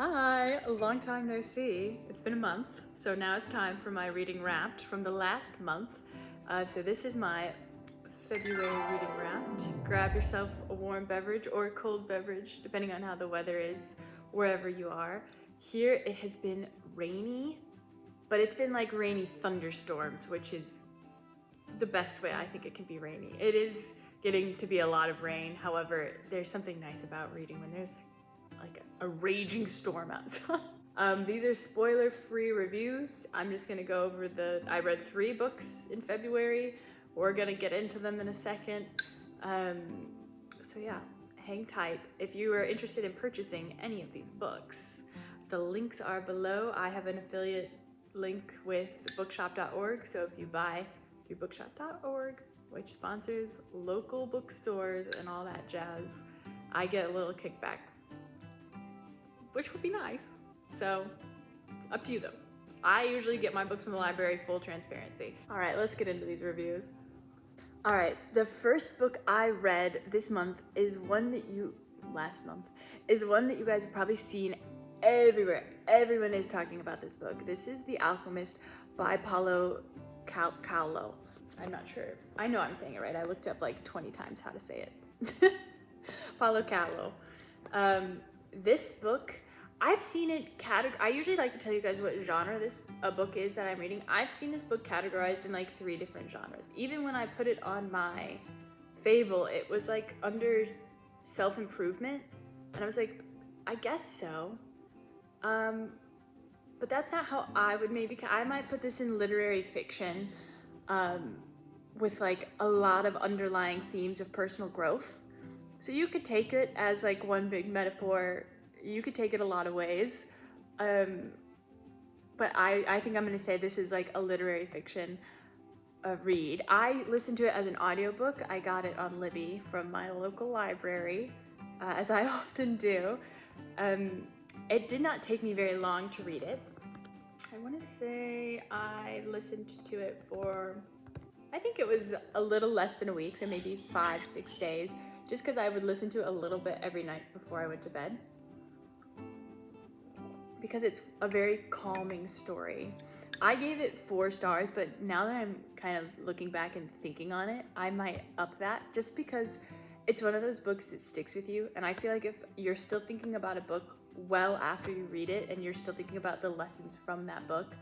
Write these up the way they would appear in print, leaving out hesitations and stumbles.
Hi, a long time no see. It's been a month, so now it's time for my reading wrapped from the last month. So this is my February reading wrapped. Grab yourself a warm beverage or a cold beverage, depending on how the weather is wherever you are. Here it has been rainy, but it's been like rainy thunderstorms, which is the best way I think it can be rainy. It is getting to be a lot of rain. However, there's something nice about reading when there's like a raging storm outside. These are spoiler-free reviews. I'm just gonna go over I read 3 books in February. We're gonna get into them in a second. So yeah, hang tight. If you are interested in purchasing any of these books, the links are below. I have an affiliate link with bookshop.org, so if you buy through bookshop.org, which sponsors local bookstores and all that jazz, I get a little kickback, which would be nice. So, up to you though. I usually get my books from the library, full transparency. All right, let's get into these reviews. All right, the first book I read this month is one that you guys have probably seen everywhere. Everyone is talking about this book. This is The Alchemist by Paulo Coelho. I'm not sure. I know I'm saying it right. I looked up like 20 times how to say it. Paulo Coelho. This book, I've seen it I usually like to tell you guys what genre a book is that I'm reading. I've seen this book categorized in like 3 different genres. Even when I put it on my Fable, it was like under self-improvement. And I was like, I guess so. But that's not how I would I might put this in literary fiction, with like a lot of underlying themes of personal growth. So you could take it as like one big metaphor. You could take it a lot of ways. But I think I'm gonna say this is like a literary fiction read. I listened to it as an audiobook. I got it on Libby from my local library, as I often do. It did not take me very long to read it. I wanna say I listened to it for, I think it was a little less than a week, so maybe 5-6 days, just because I would listen to it a little bit every night before I went to bed. Because it's a very calming story. I gave it 4 stars, but now that I'm kind of looking back and thinking on it, I might up that, just because it's one of those books that sticks with you. And I feel like if you're still thinking about a book well after you read it, and you're still thinking about the lessons from that book,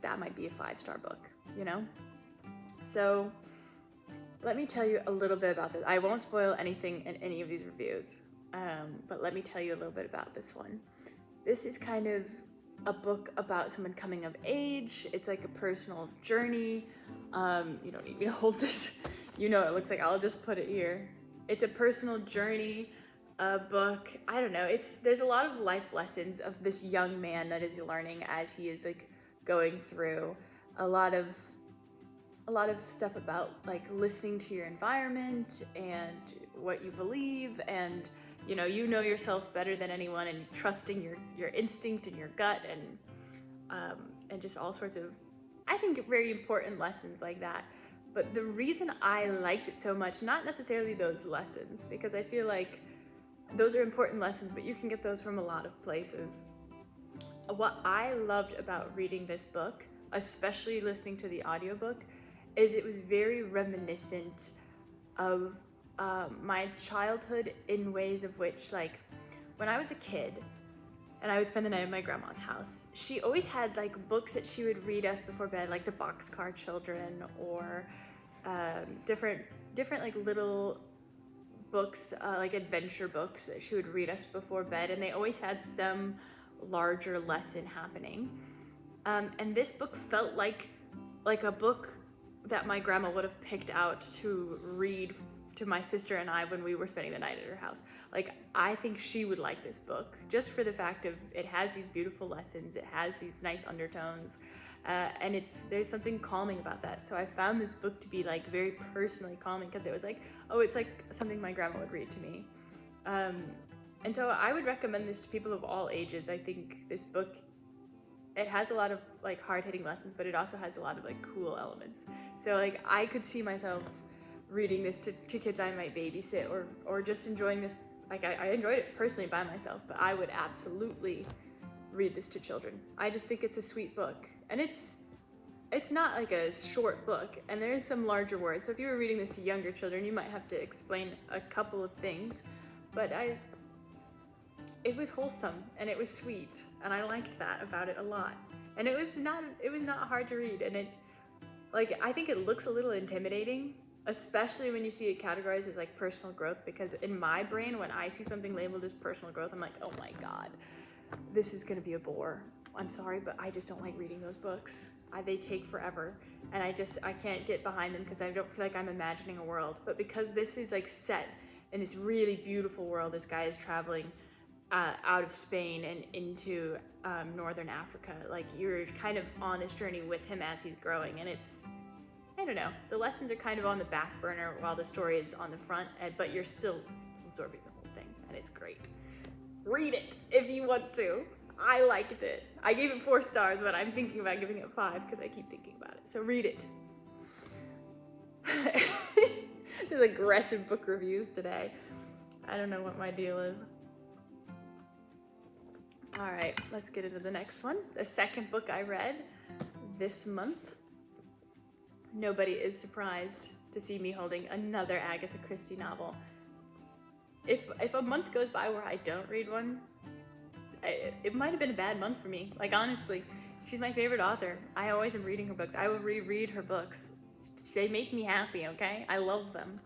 that might be a 5-star book, you know? So let me tell you a little bit about this. I won't spoil anything in any of these reviews, but let me tell you a little bit about this one. This is kind of a book about someone coming of age. It's like a personal journey. You don't need me to hold this. You know, it looks like I'll just put it here. It's a personal journey book. I don't know. There's a lot of life lessons of this young man that is learning as he is like going through a lot of stuff about like listening to your environment and what you believe, and you know yourself better than anyone, and trusting your instinct and your gut, and just all sorts of, I think, very important lessons like that. But the reason I liked it so much, not necessarily those lessons, because I feel like those are important lessons, but you can get those from a lot of places. What I loved about reading this book, especially listening to the audiobook, is it was very reminiscent of my childhood in ways of which, like, when I was a kid and I would spend the night at my grandma's house, she always had like books that she would read us before bed, like the Boxcar Children, or different like little books, like adventure books that she would read us before bed, and they always had some larger lesson happening. And this book felt like a book that my grandma would have picked out to read to my sister and I when we were spending the night at her house. Like, I think she would like this book just for the fact of it has these beautiful lessons, it has these nice undertones, and there's something calming about that. So I found this book to be like very personally calming, because it was like, oh, it's like something my grandma would read to me. And so I would recommend this to people of all ages. I think this book, it has a lot of like hard-hitting lessons, but it also has a lot of like cool elements. So like I could see myself reading this to kids I might babysit, or just enjoying this Like, I enjoyed it personally by myself, but I would absolutely read this to children. I just think it's a sweet book. And it's not like a short book, and there is some larger words. So if you were reading this to younger children, you might have to explain a couple of things, but it was wholesome and it was sweet, and I liked that about it a lot. And it was not hard to read, and I think it looks a little intimidating, especially when you see it categorized as like personal growth, because in my brain, when I see something labeled as personal growth, I'm like, oh my God, this is gonna be a bore. I'm sorry, but I just don't like reading those books. They take forever, and I can't get behind them because I don't feel like I'm imagining a world. But because this is like set in this really beautiful world, this guy is traveling out of Spain and into northern Africa. Like, you're kind of on this journey with him as he's growing, and it's, I don't know, the lessons are kind of on the back burner while the story is on the front, but you're still absorbing the whole thing, and it's great. Read it if you want to. I liked it. I gave it 4 stars, but I'm thinking about giving it 5 because I keep thinking about it. So read it. There's aggressive book reviews today. I don't know what my deal is. All right, let's get into the next one. The second book I read this month. Nobody is surprised to see me holding another Agatha Christie novel. If a month goes by where I don't read one, it might have been a bad month for me. Like, honestly, she's my favorite author. I always am reading her books. I will reread her books. They make me happy, okay? I love them.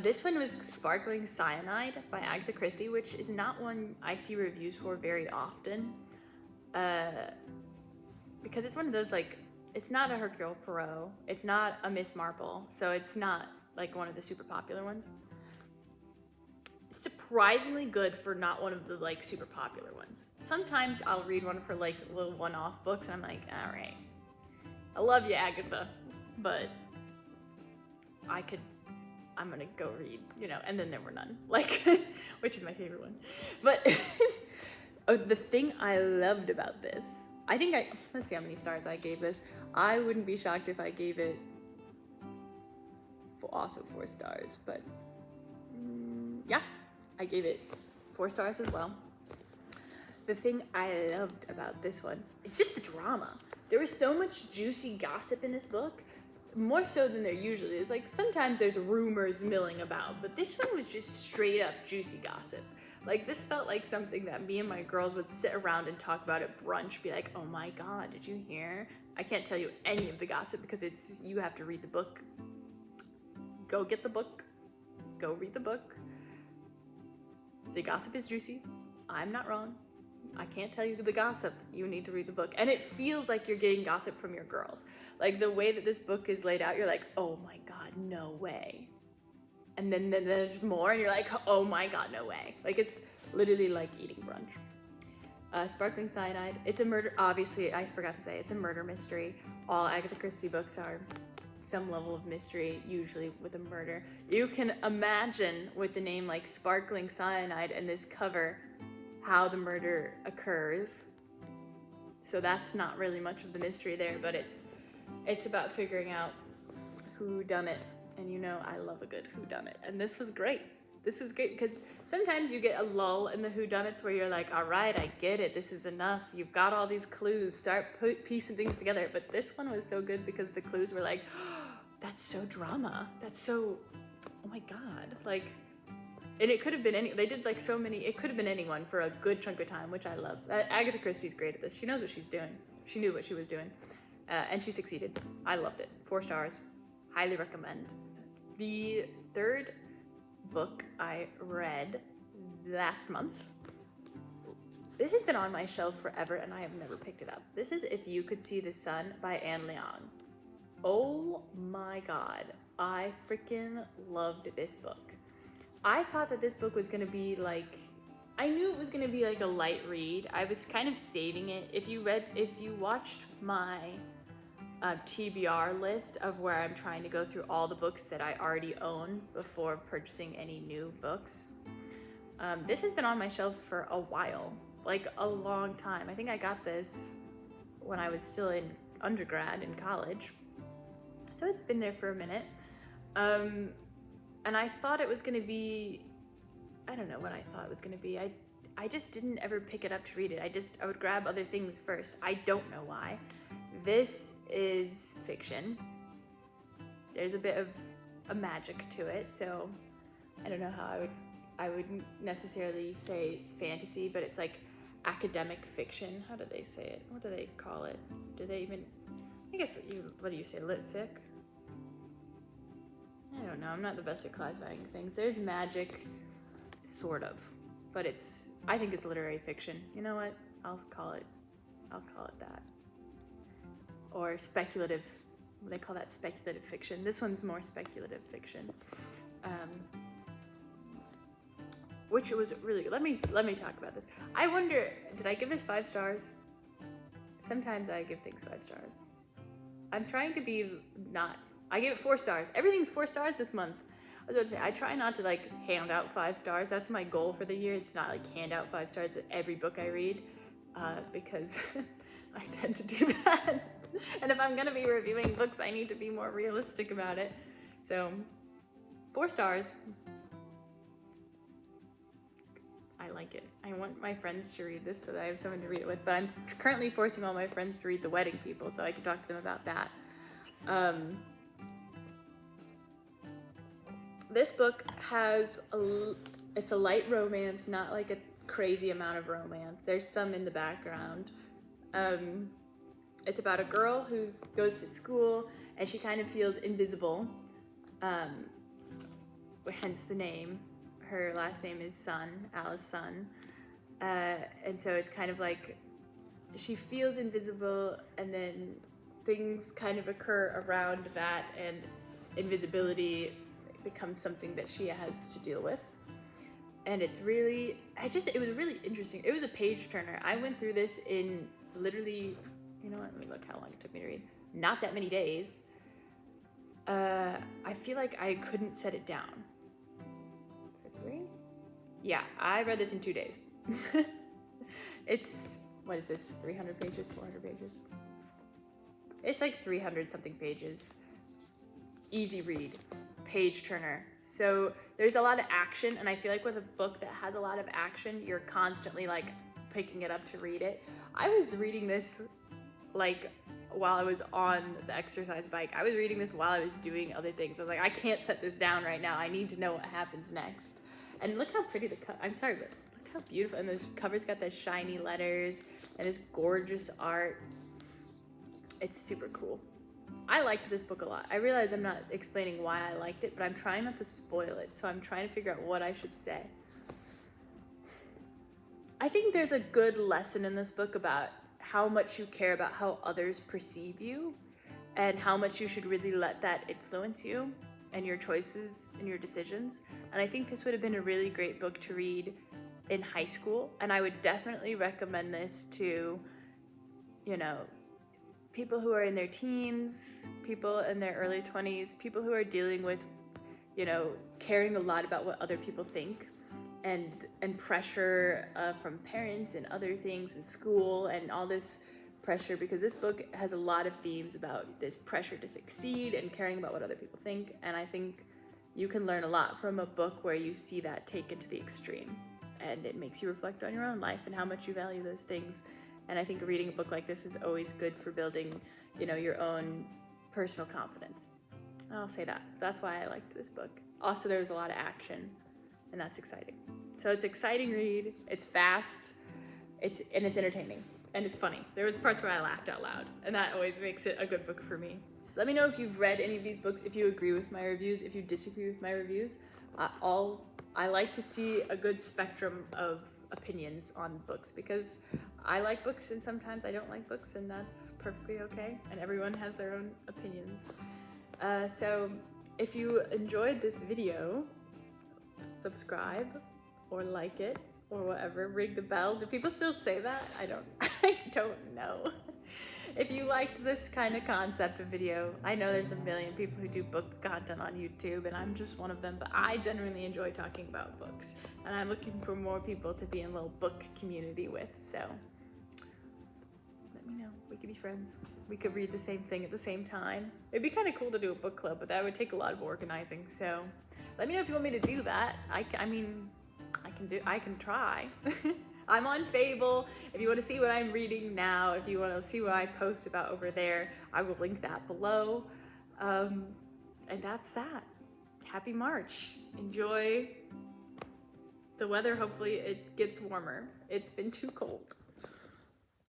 This one was Sparkling Cyanide by Agatha Christie, which is not one I see reviews for very often. Because it's one of those, like, it's not a Hercule Poirot. It's not a Miss Marple. So it's not, like, one of the super popular ones. Surprisingly good for not one of the like super popular ones. Sometimes I'll read one of her like little one-off books and I'm like, all right, I love you, Agatha, but I'm gonna go read, and then there were none, like, which is my favorite one. But the thing I loved about this, let's see how many stars I gave this. I wouldn't be shocked if I gave it also 4 stars, but yeah. I gave it 4 stars as well. The thing I loved about this one, it's just the drama. There was so much juicy gossip in this book, more so than there usually is. Like, sometimes there's rumors milling about, but this one was just straight up juicy gossip. Like, this felt like something that me and my girls would sit around and talk about at brunch, be like, oh my God, did you hear? I can't tell you any of the gossip because you have to read the book. Go get the book. Go read the book. The gossip is juicy. I'm not wrong. I can't tell you the gossip. You need to read the book. And it feels like you're getting gossip from your girls. Like, the way that this book is laid out, you're like, oh my God, no way. And then there's more, and you're like, oh my God, no way. Like, it's literally like eating brunch. Sparkling Cyanide. It's a murder, obviously, I forgot to say, it's a murder mystery. All Agatha Christie books are some level of mystery, usually with a murder. You can imagine with a name like Sparkling Cyanide and this cover how the murder occurs. So that's not really much of the mystery there, but it's about figuring out who done it. And I love a good who done it. And this was great. This is great because sometimes you get a lull in the whodunits where you're like, all right, I get it. This is enough. You've got all these clues. Start piecing things together. But this one was so good because the clues were like, oh, that's so drama. That's so, oh my God. Like, and it could have been they did like so many, it could have been anyone for a good chunk of time, which I love. Agatha Christie's great at this. She knows what she's doing. She knew what she was doing. And she succeeded. I loved it. 4 stars. Highly recommend. The third book I read last month. This has been on my shelf forever and I have never picked it up. This is If You Could See the Sun by Anne Leong. Oh my God. I freaking loved this book. I thought that this book was going to be like, I knew it was going to be like a light read. I was kind of saving it. If you watched my TBR list of where I'm trying to go through all the books that I already own before purchasing any new books. This has been on my shelf for a while, like a long time. I think I got this when I was still in undergrad in college. So it's been there for a minute. And I thought it was going to be I don't know what I thought it was gonna be. I just didn't ever pick it up to read it. I would grab other things first. I don't know why. This is fiction. There's a bit of a magic to it, so I don't know how I wouldn't necessarily say fantasy, but it's like academic fiction. How do they say it? What do they call it? Do they even, I guess, what do you say, lit fic? I don't know, I'm not the best at classifying things. There's magic, sort of, but I think it's literary fiction. You know what? I'll call it that. Or speculative, they call that speculative fiction. This one's more speculative fiction. Which was really good. Let me talk about this. I wonder, did I give this 5 stars? Sometimes I give things 5 stars. I'm trying to be not, I gave it 4 stars. Everything's 4 stars this month. I was about to say, I try not to like hand out 5 stars. That's my goal for the year, is to not like hand out 5 stars at every book I read, because I tend to do that. And if I'm gonna be reviewing books, I need to be more realistic about it. So 4 stars. I like it. I want my friends to read this so that I have someone to read it with, but I'm currently forcing all my friends to read The Wedding People so I can talk to them about that. This book has it's a light romance, not like a crazy amount of romance. There's some in the background. It's about a girl who goes to school and she kind of feels invisible, hence the name. Her last name is Sun, Alice Sun. And so it's kind of like she feels invisible, and then things kind of occur around that, and invisibility becomes something that she has to deal with. And it's really, it was really interesting. It was a page turner. I went through this in literally, you know what, let me look how long it took me to read. Not that many days. I feel like I couldn't set it down. Yeah, I read this in 2 days. It's, what is this, 300 pages, 400 pages? It's like 300 something pages. Easy read, page turner. So there's a lot of action, and I feel like with a book that has a lot of action, you're constantly like picking it up to read it. I was reading this like while I was on the exercise bike. I was reading this while I was doing other things. I was like, I can't set this down right now. I need to know what happens next. And look how pretty I'm sorry, but look how beautiful. And the cover's got the shiny letters and this gorgeous art. It's super cool. I liked this book a lot. I realize I'm not explaining why I liked it, but I'm trying not to spoil it. So I'm trying to figure out what I should say. I think there's a good lesson in this book about how much you care about how others perceive you, and how much you should really let that influence you and your choices and your decisions. And I think this would have been a really great book to read in high school. And I would definitely recommend this to, you know, people who are in their teens, people in their early 20s, people who are dealing with, you know, caring a lot about what other people think, and pressure from parents and other things in school, and all this pressure, because this book has a lot of themes about this pressure to succeed and caring about what other people think. And I think you can learn a lot from a book where you see that taken to the extreme, and it makes you reflect on your own life and how much you value those things. And I think reading a book like this is always good for building, you know, your own personal confidence. I'll say that. That's why I liked this book. Also, there was a lot of action, and that's exciting. So it's an exciting read. It's fast. It's entertaining. And it's funny. There was parts where I laughed out loud, and that always makes it a good book for me. So let me know if you've read any of these books, if you agree with my reviews, if you disagree with my reviews. I like to see a good spectrum of opinions on books, because I like books and sometimes I don't like books, and that's perfectly okay. And everyone has their own opinions. So if you enjoyed this video, subscribe or like it, or whatever, ring the bell. Do people still say that? I don't know. If you liked this kind of concept of video, I know there's a million people who do book content on YouTube, and I'm just one of them, but I genuinely enjoy talking about books, and I'm looking for more people to be in a little book community with, so let me know. We could be friends. We could read the same thing at the same time. It'd be kind of cool to do a book club, but that would take a lot of organizing, so let me know if you want me to do that. I mean, I I can try. I'm on Fable. If you want to see what I'm reading now, if you want to see what I post about over there, I will link that below. And that's that. Happy March. Enjoy the weather. Hopefully it gets warmer. It's been too cold.